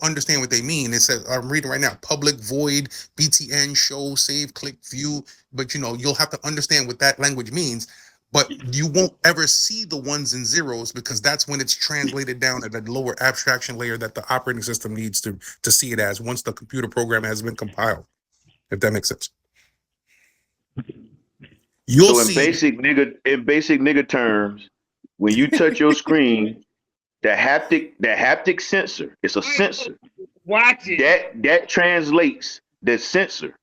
understand what they mean. It says, I'm reading right now, public void, btn, show, save, click, view. But you'll have to understand what that language means. But you won't ever see the ones and zeros because that's when it's translated down at a lower abstraction layer that the operating system needs to see it as once the computer program has been compiled. If that makes sense. You'll So see. in basic nigga terms, when you touch your screen, the haptic sensor, it's a sensor. Watch it. That translates, the sensor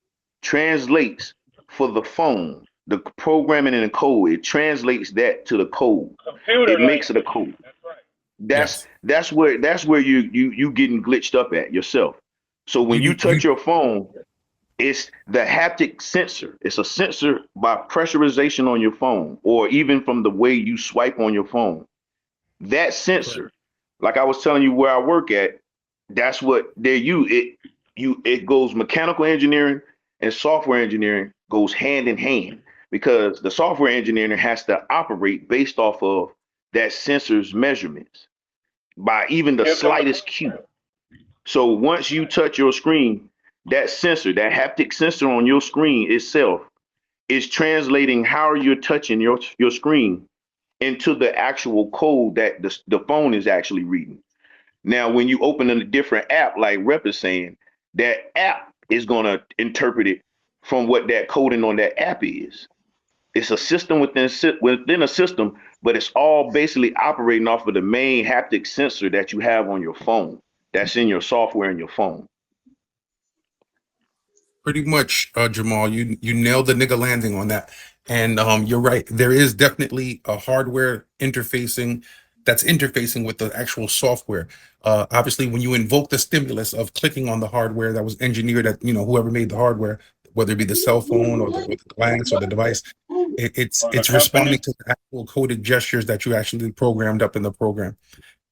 translates for the phone, the programming in the code. It translates that to the code. Computer It makes it a language. code. That's right. That's where you getting glitched up at yourself. So when you touch your phone, it's the haptic sensor. It's a sensor by pressurization on your phone, or even from the way you swipe on your phone. That sensor, like I was telling you where I work at, that's what they use. It goes mechanical engineering and software engineering goes hand in hand because the software engineering has to operate based off of that sensor's measurements by even the slightest cue. So once you touch your screen, that sensor, that haptic sensor on your screen itself is translating how you're touching your screen into the actual code that the phone is actually reading. Now, when you open a different app, like Rep is saying, that app is going to interpret it from what that coding on that app is. It's a system within a system, but it's all basically operating off of the main haptic sensor that you have on your phone. That's in your software in your phone. Pretty much, Jamal, you nailed the nigga landing on that. And you're right. There is definitely a hardware interfacing that's interfacing with the actual software. Obviously, when you invoke the stimulus of clicking on the hardware that was engineered at, whoever made the hardware, whether it be the cell phone or the glass or the device, it's responding to the actual coded gestures that you actually programmed up in the program.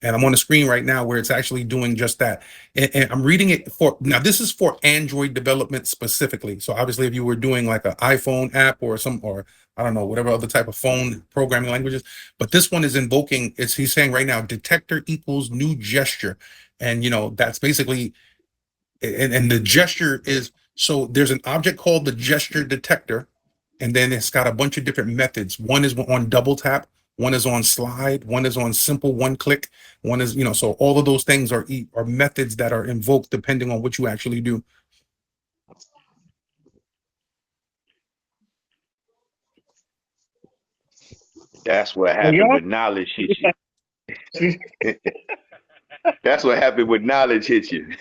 And I'm on the screen right now where it's actually doing just that. And I'm reading it now this is for Android development specifically. So obviously if you were doing like an iPhone app or I don't know, whatever other type of phone programming languages, but this one is invoking, he's saying right now, detector equals new gesture. And that's basically, and the gesture is, so there's an object called the gesture detector, and then it's got a bunch of different methods. One is on double tap, one is on slide, one is on simple one click, one is, so all of those things are methods that are invoked depending on what you actually do. That's what happened when knowledge hits you. That's what happened when knowledge hits you.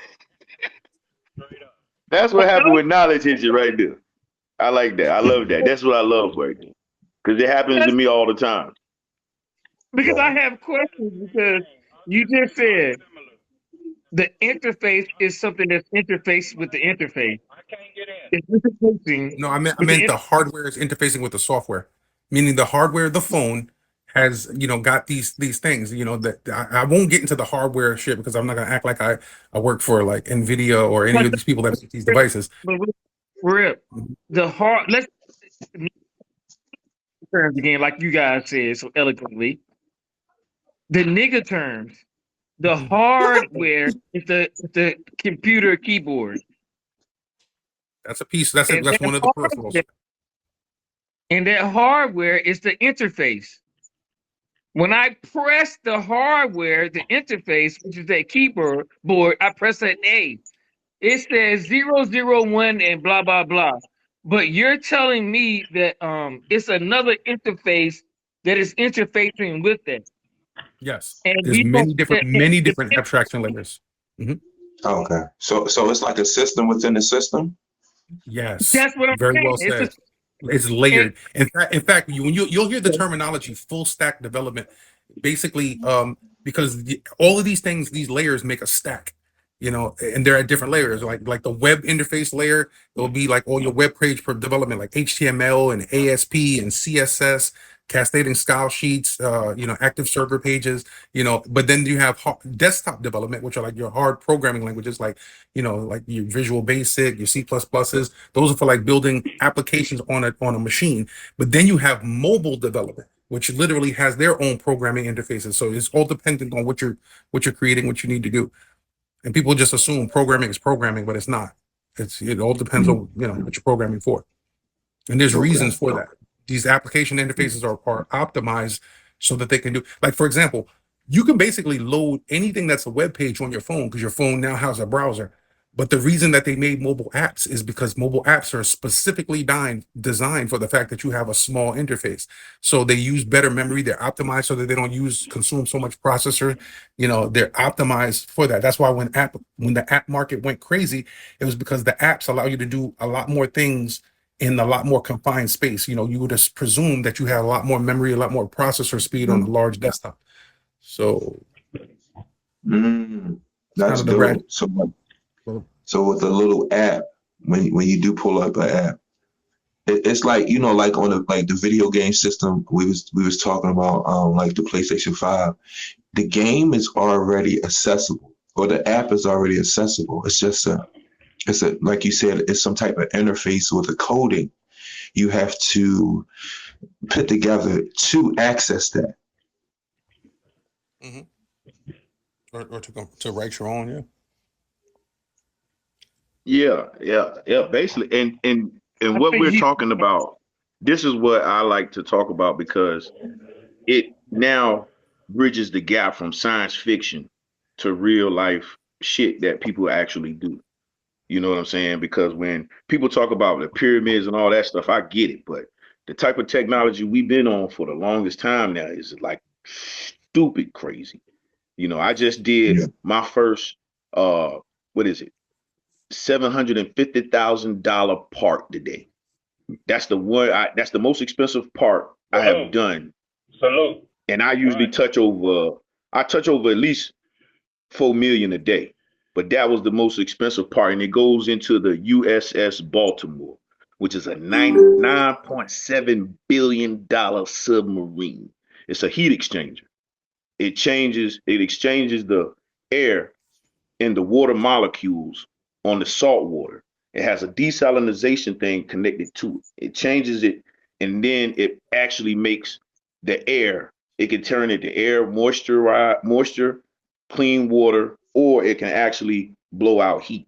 That's what happened when knowledge hits you right there. I like that. I love that. That's what I love right there. Because it happens to me all the time. Because I have questions because you just said the interface is something that's interfaced with the interface. I can't get in. It's interfacing. No, I meant the hardware is interfacing with the software, meaning the hardware, the phone has, got these things, that I won't get into the hardware shit because I'm not gonna act like I work for like NVIDIA or any of these people that make these devices. But Rip, let's terms again, like you guys said so eloquently. The nigga terms, the hardware is the computer keyboard. That's a piece. That's one of the peripherals. And that hardware is the interface. When I press the hardware, the interface, which is that keyboard I press an A. It says 001 and blah blah blah. But you're telling me that it's another interface that is interfacing with it. Yes. And there's many different abstraction layers. Mm-hmm. Okay. So it's like a system within a system? Yes. That's what I'm saying. Very well said. It's layered. In fact, you'll hear the terminology full stack development, basically, because all of these things, these layers make a stack, and they're at different layers. Like the web interface layer, it'll be like all your web page for development, like HTML and ASP and CSS, cascading style sheets, active server pages, but then you have desktop development, which are like your hard programming languages, like your Visual Basic, your C++s. Those are for like building applications on a machine. But then you have mobile development, which literally has their own programming interfaces. So it's all dependent on what you're creating, what you need to do. And people just assume programming is programming, but it's not. It all depends on what you're programming for. And there's reasons for that. These application interfaces are optimized so that they can do, like, for example, you can basically load anything that's a web page on your phone because your phone now has a browser. But the reason that they made mobile apps is because mobile apps are specifically designed for the fact that you have a small interface. So they use better memory. They're optimized so that they don't consume so much processor. They're optimized for that. That's why when the app market went crazy, it was because the apps allow you to do a lot more things in a lot more confined space. You would just presume that you have a lot more memory, a lot more processor speed on a large desktop. So that's dope. So with a little app, when you do pull up an app, it's like like on the video game system we was talking about, like the PlayStation 5, the game is already accessible, or the app is already accessible. It's just it's a like you said, it's some type of interface with a coding you have to put together to access that. Or to write your own, Yeah. Basically, and what we're talking about, this is what I like to talk about because it now bridges the gap from science fiction to real life shit that people actually do. You know what I'm saying? Because when people talk about the pyramids and all that stuff, I get it. But the type of technology we've been on for the longest time now is like stupid crazy. I just did my first what is it? $750,000 part today. That's the one. That's the most expensive part I have done. Salute. And I usually touch over. I touch over at least 4 million a day. But that was the most expensive part, and it goes into the USS Baltimore, which is a $9.7 billion submarine. It's a heat exchanger. It exchanges the air and the water molecules on the salt water. It has a desalinization thing connected to it. It changes it, and then it actually makes the air. It can turn it to air, moisture, clean water, or it can actually blow out heat,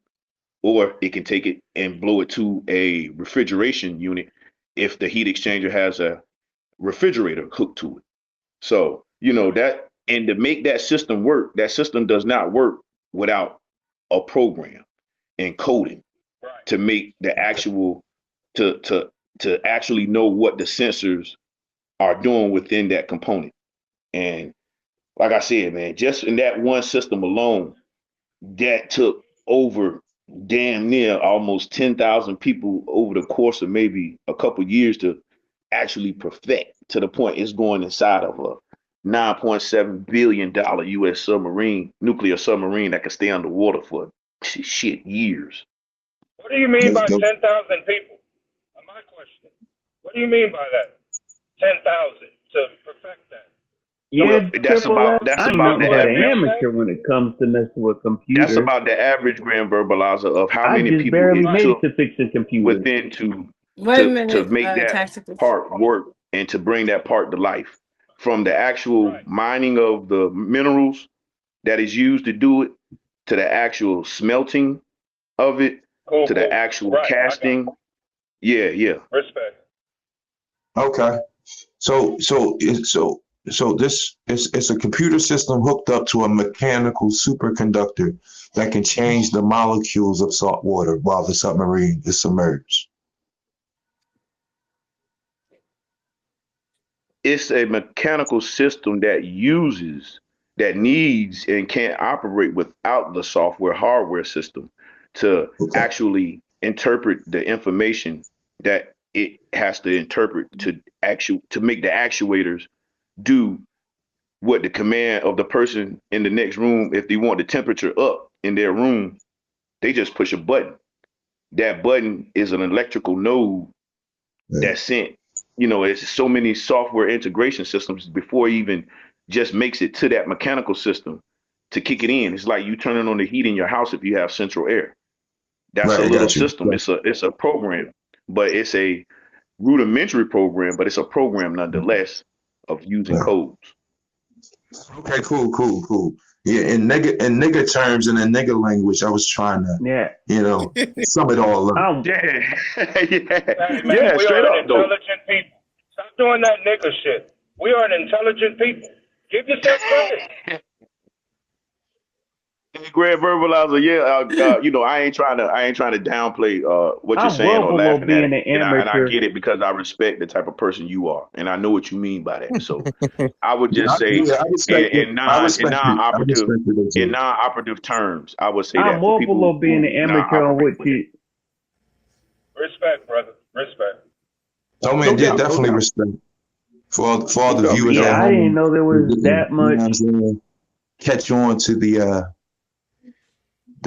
or it can take it and blow it to a refrigeration unit if the heat exchanger has a refrigerator hooked to it. So, that, and to make that system work, that system does not work without a program and coding to make the actual, to actually know what the sensors are doing within that component. And like I said, man, just in that one system alone, that took over damn near almost 10,000 people over the course of maybe a couple years to actually perfect, to the point it's going inside of a $9.7 billion US nuclear submarine that can stay underwater for years. What do you mean by 10,000 people? My question. What do you mean by that? 10,000 to perfect that? Yeah, that's about the amateur when it comes to messing with computers. That's about the average grand verbalizer of how many people barely made to fix a computer within to make that part work and to bring that part to life. From the actual mining of the minerals that is used to do it, to the actual smelting of it, to the actual casting. Yeah. Respect. Okay. So this it's a computer system hooked up to a mechanical superconductor that can change the molecules of salt water while the submarine is submerged. It's a mechanical system that needs and can't operate without the hardware system to actually interpret the information that it has to interpret to make the actuators do what the command of the person in the next room. If they want the temperature up in their room, they just push a button. That button is an electrical node that's sent. It's so many software integration systems before it even just makes it to that mechanical system to kick it in. It's like you turning on the heat in your house if you have central air. That's a little system. It's a program, but it's a rudimentary program, but it's a program nonetheless of using codes. Okay, cool. Yeah, in nigga terms and in nigga language, I was trying to, sum it all up. Yeah, Hey, man, yeah, we straight are an up though. intelligent people. Stop doing that nigga shit. We are an intelligent people. Give yourself credit. Greg Verbalizer, yeah, I ain't trying to downplay what you're I'm saying well or below laughing at being it, an and I amateur. get it because I respect the type of person you are, and I know what you mean by that. So I would just say, I respect it. in I non respect it. I respect it. in non-operative terms, I would say I'm that for well people below being who an not amateur on operate what with it. you. Respect, brother. Respect. Oh No man, doubt, no definitely doubt, respect for all no the doubt, big viewers dog. at Yeah, I didn't home. know there Who was didn't, that you know much. what I'm saying? Catch on to the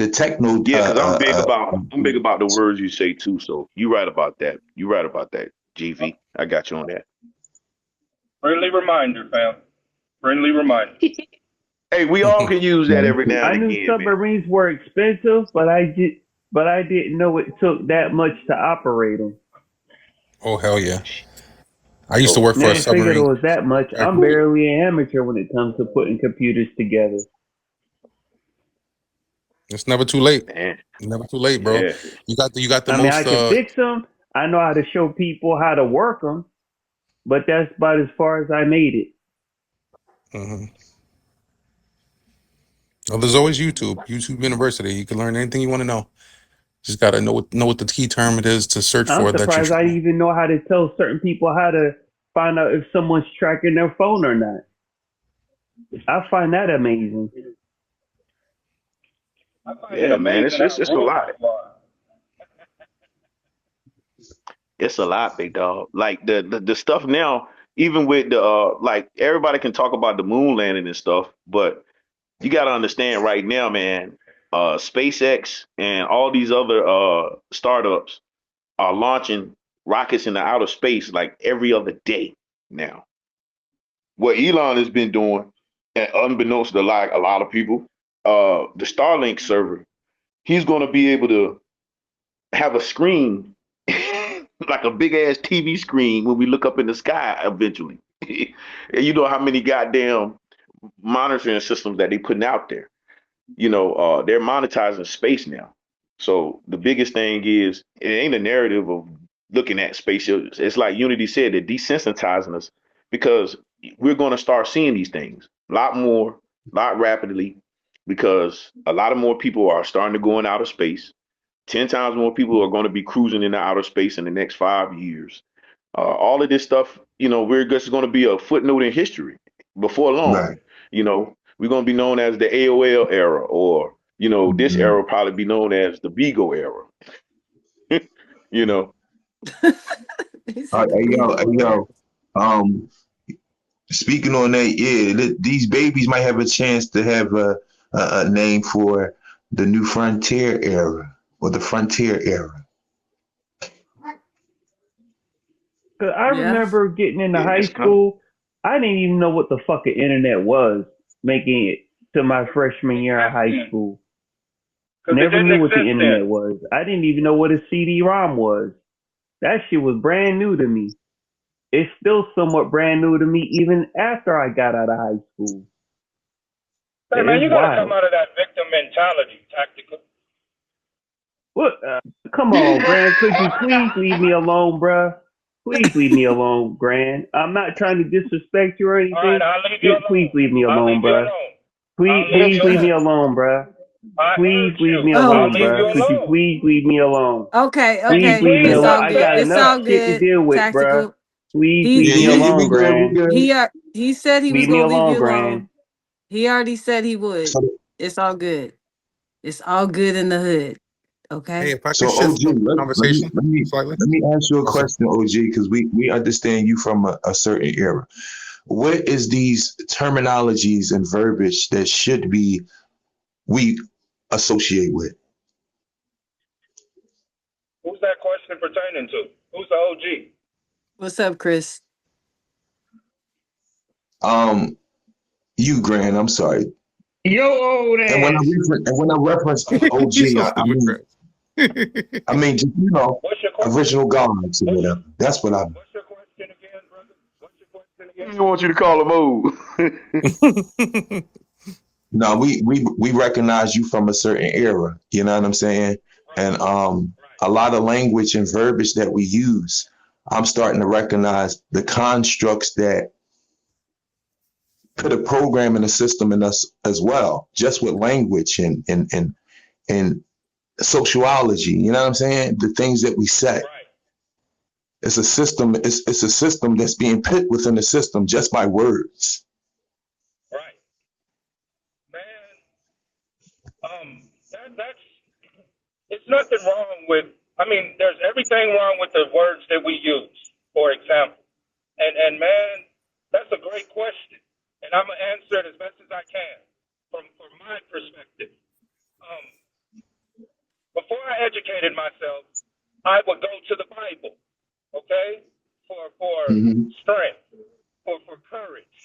techno. Yeah, because I'm big about the words you say too. So you right about that. You right about that, GV. I got you on that. Friendly reminder, fam. Friendly reminder. Hey, we all can use that every now I and knew again, man. submarines were expensive, but I didn't know it took that much to operate them. Oh hell yeah! I used to Oh, work for a Never figured it submarine. was that much. I'm barely an amateur when it comes to putting computers together. It's never too late. man. Never too late, bro. Yeah. You got the I mean, I most. can fix them. I know how to show people how to work them, but that's about as far as I made it. Mhm. Well, there's always YouTube. YouTube University. You can learn anything you want to know. Just gotta know what the key term it is to search I'm for that you're surprised I trying. even know how to tell certain people how to find out if someone's tracking their phone or not. I find that amazing. I find it Yeah, man. It's amazing it's how it's a lot. ruthless you are. It's a lot, big dog. Like the stuff now, even with the like everybody can talk about the moon landing and stuff, but you got to understand right now, man. SpaceX and all these other startups are launching rockets into outer space like every other day now. What Elon has been doing, and unbeknownst to like a lot of people, the Starlink server, he's going to be able to have a screen like a big ass TV screen when we look up in the sky eventually. And you know how many goddamn monitoring systems that they putting out there. They're monetizing space now. So the biggest thing is it ain't a narrative of looking at space. It's like Unity said, they're desensitizing us because we're going to start seeing these things a lot more, a lot rapidly, because a lot of more people are starting to go in outer space. 10 times more people are going to be cruising into outer space in the next 5 years. All of this stuff, we're just going to be a footnote in history before long. Right. We're going to be known as the AOL era, or, this era will probably be known as the Bigo era. you know, He said the Hey, Bigo era. yo. Speaking on that, yeah, these babies might have a chance to have a name for the new frontier era or the frontier era. Cause I Yeah. remember getting into yeah, high it's coming. school, I didn't even know what the fucking internet was, making it to my freshman year of high school. Because it Never didn't knew what the exist internet then. was. I didn't even know what a CD-ROM was. That shit was brand new to me. It's still somewhat brand new to me even after I got out of high school. Hey, man, It's you got to come wild. out of that victim mentality, tactical. What? Come on, Gran. Could you please leave me alone, bruh? Please leave me alone, Gran. I'm not trying to disrespect you or All right, anything. I'll leave you Just please alone. leave me I'll alone, leave you bruh. alone. Please, I'll leave please you leave me alone. alone, bruh. I Please heard leave you. me Oh, I'll alone, leave you bruh. Could you alone. please leave me alone? okay, Please okay. Please, leave me It's please, alone. all leave I me good. got It's enough alone. all shit to good. deal with, bruh. Tactical. Please He leave me Yeah, he alone, we good, we Gran. good. he said he was Leave me gonna leave alone, you Gran. alone. He already said he would. So, It's all good. It's all good in the hood. Hey, Okay. if I so could shift OG, the let, let me conversation let me slightly. let me ask you a Okay. question, OG, because we understand you from a certain era. What is these terminologies and verbiage that should be we associate with? Who's that question pertaining to? Who's the OG? What's up, Chris? Um, you, Grand. I'm sorry. Yo, old And when I ass. reference He's OG, so I stupid, mean Chris. just What's your question? original gods or What's whatever. That's what I mean. your question again, brother? What's your question I again? don't want you to call him old. No, we recognize you from a certain era. You know what I'm saying? And a lot of language and verbiage that we use, I'm starting to recognize the constructs that put a program in a system in us as well, just with language and sociology. You know what I'm saying? The things that we say. It's a system. It's a system that's being put within the system just by words. Right, man. That's it's nothing wrong with. I mean, there's everything wrong with the words that we use, for example. And man, that's a great question, and I'm gonna answer it as best as I can from my perspective. Um, Before I educated myself, I would go to the Bible, okay, for Mm-hmm. strength, for courage,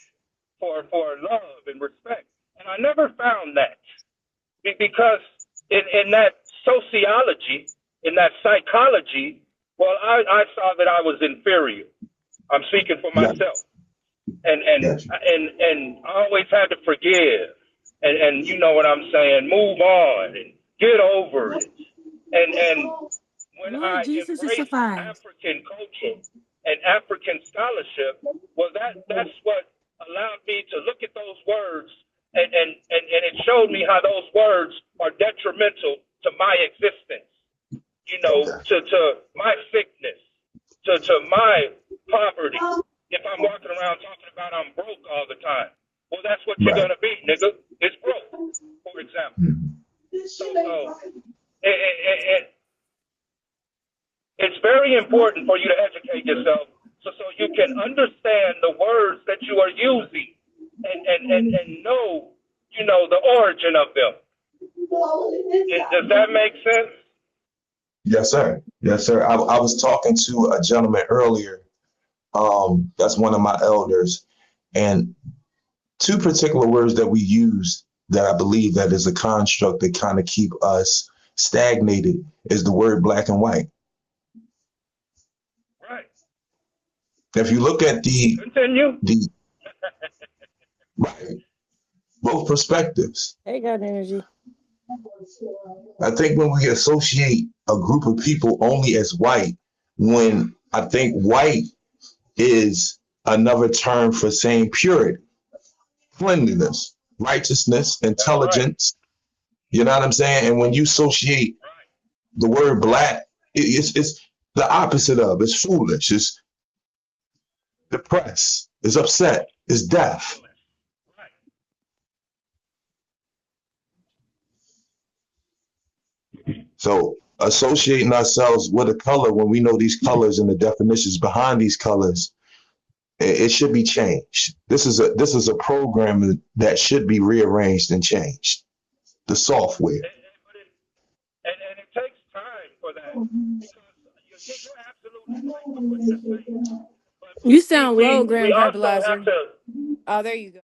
for love and respect, and I never found that because in that sociology, in that psychology, well, I saw that I was inferior. I'm speaking for Yeah. myself, and Gotcha. I always had to forgive, and you know what I'm saying, move on and get over it, and when Lord I Jesus is embraced suffice. African culture and African scholarship, well, that's what allowed me to look at those words, and it showed me how those words are detrimental to my existence, you know, to my sickness, to my poverty. If I'm walking around talking about I'm broke all the time, well, that's what you're Right. gonna be, nigga. It's broke, for example. So it's very important for you to educate yourself so you can understand the words that you are using and know, you know, the origin of them. Does that make sense? Yes, sir. Yes, sir. I was talking to a gentleman earlier. That's one of my elders, and two particular words that we use that I believe that is a construct that kind of keep us stagnated is the word black and white. Right. If you look at Continue. right, both perspectives, They got energy. I think when we associate a group of people only as white, when I think white is another term for saying purity, cleanliness, righteousness, That's right. intelligence. You know what I'm saying? And when you associate the word black, it's the opposite of. It's foolish. It's depressed. It's upset. It's deaf. So associating ourselves with a color when we know these colors and the definitions behind these colors, it should be changed. This is a program that should be rearranged and changed. The software. And it takes time for that because you're absolutely right with what you're saying. But You sound low, we Grand also have Vaporizer. to. Oh, there you go.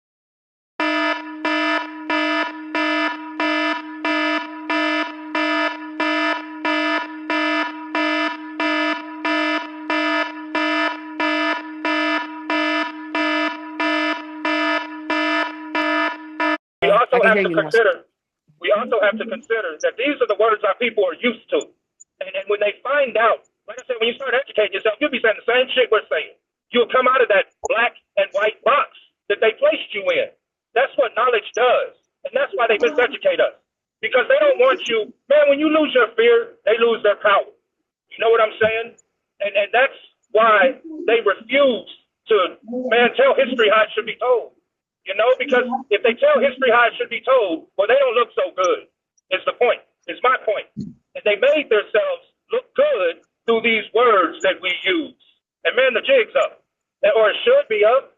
We I also can have hear to you now. consider. We also have to consider that these are the words our people are used to, and when they find out, like I said, when you start educating yourself, you'll be saying the same shit we're saying. You'll come out of that black and white box that they placed you in. That's what knowledge does, and that's why they miseducate us because they don't want you, man. When you lose your fear, they lose their power. You know what I'm saying? And that's why they refuse to, man, tell history how it should be told. You know, because if they tell history how it should be told, well, they don't look so good. Is the point. It's my point. And they made themselves look good through these words that we use. And man, the jig's up. Or it should be up.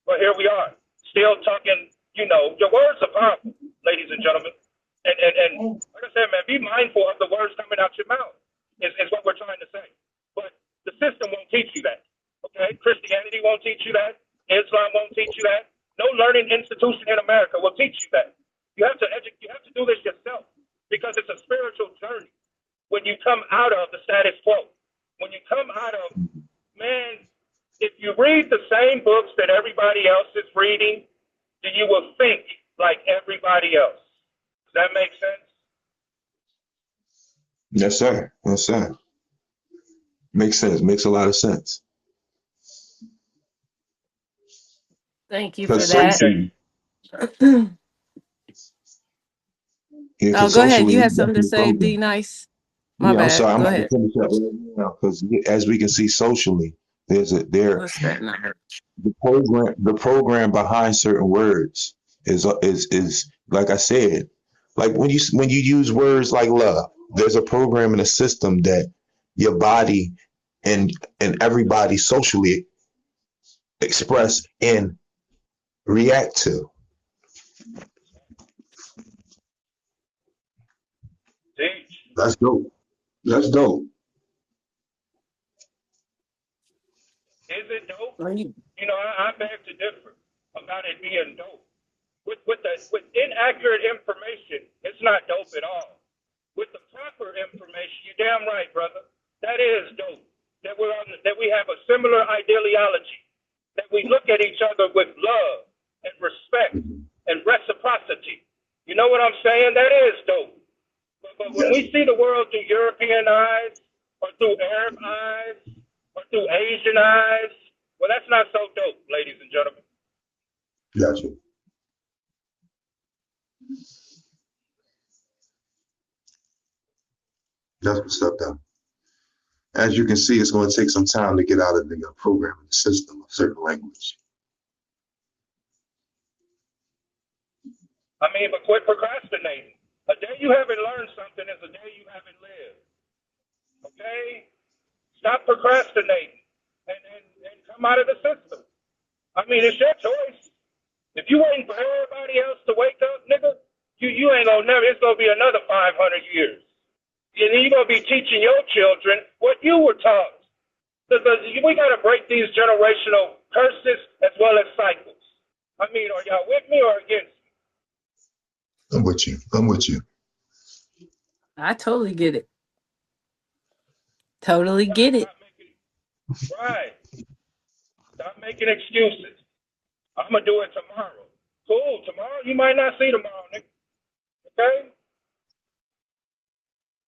But here we are. Still talking, you know, your words are powerful, ladies and gentlemen. And like I said, man, be mindful of the words coming out your mouth, is what we're trying to say. But the system won't teach you that. Okay? Christianity won't teach you that. Islam won't teach you that. No learning institution in America will teach you that. You have to you have to do this yourself because it's a spiritual journey. When you come out of the status quo, when you come out of, man, if you read the same books that everybody else is reading, then you will think like everybody else. Does that make sense? Yes, sir. Yes, sir. Makes sense. Makes a lot of sense. Thank you for Because that. Appreciate socially, it. yeah, Oh, because go ahead. You socially, had it's something to definitely say, programmed. D Nice. My Yeah, I'm bad. sorry. I'm Go about to ahead. finish up right now because as we can see socially, What's that number? the program behind certain words is like I said, like when you use words like love, there's a program in a system that your body and everybody socially express and react to. Teach. That's dope. That's dope. Is it dope? Are you- You know, I beg to differ about it being dope. With inaccurate information, it's not dope at all. With the proper information, you're damn right, brother. That is dope. That we have a similar ideology. That we look at each other with love and respect and reciprocity. You know what I'm saying? That is dope. But when we see the world through European eyes, or through Arab eyes, or through Asian eyes, well, that's not so dope, ladies and gentlemen. Gotcha. That's what's up, though. As you can see, it's going to take some time to get out of the programming system of certain language. I mean, but quit procrastinating. A day you haven't learned something is a day you haven't lived. Okay? Stop procrastinating and come out of the system. I mean, it's your choice. If you waiting for everybody else to wake up, nigga, you ain't gonna never. It's gonna be another 500 years, and then you're gonna be teaching your children what you were taught. Because we gotta break these generational curses as well as cycles. I mean, are y'all with me or against me? I'm with you. I'm with you. I totally get it. Totally get it. Right. Stop making excuses. I'm gonna do it tomorrow. Cool. Tomorrow you might not see tomorrow, nigga. Okay?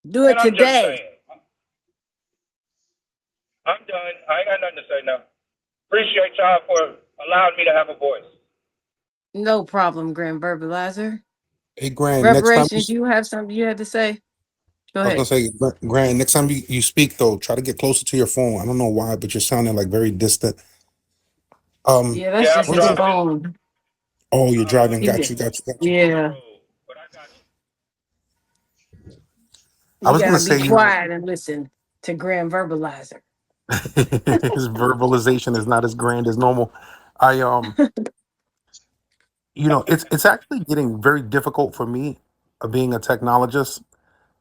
Do it And I'm just today. saying. I'm done. I ain't got nothing to say now. Appreciate y'all for allowing me to have a voice. No problem, Grand Verbalizer. Hey, Grand, next time Reparations, you have something you had to say? Go I was gonna ahead. say, Grant, next time you speak though, try to get closer to your phone. I don't know why, but you're sounding like very distant. Yeah, that's Yeah, I'm just One his thing. driving. phone. Oh, you're driving. You Got get, you. Got you. Got you. yeah, But I got I you was gonna gotta be say, quiet and listen to Grand Verbalizer. his verbalization is not as grand as normal. I it's actually getting very difficult for me, being a technologist,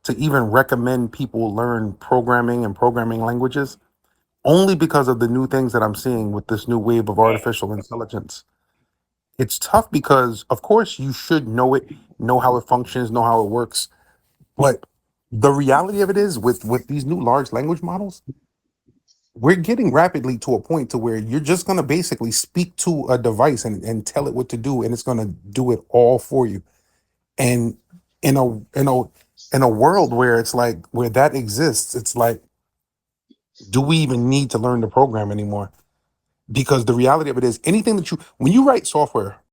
to even recommend people learn programming and programming languages, only because of the new things that I'm seeing with this new wave of you. artificial intelligence. It's tough because, of course, you should know it, know how it functions, know how it works. But the reality of it is, with these new large language models, we're getting rapidly to a point to where you're just going to basically speak to a device and tell it what to do, and it's going to do it all for you. And in a in a in a world where it's like where that exists, it's like, do we even need to learn the program anymore? Because the reality of it is, anything that when you write software,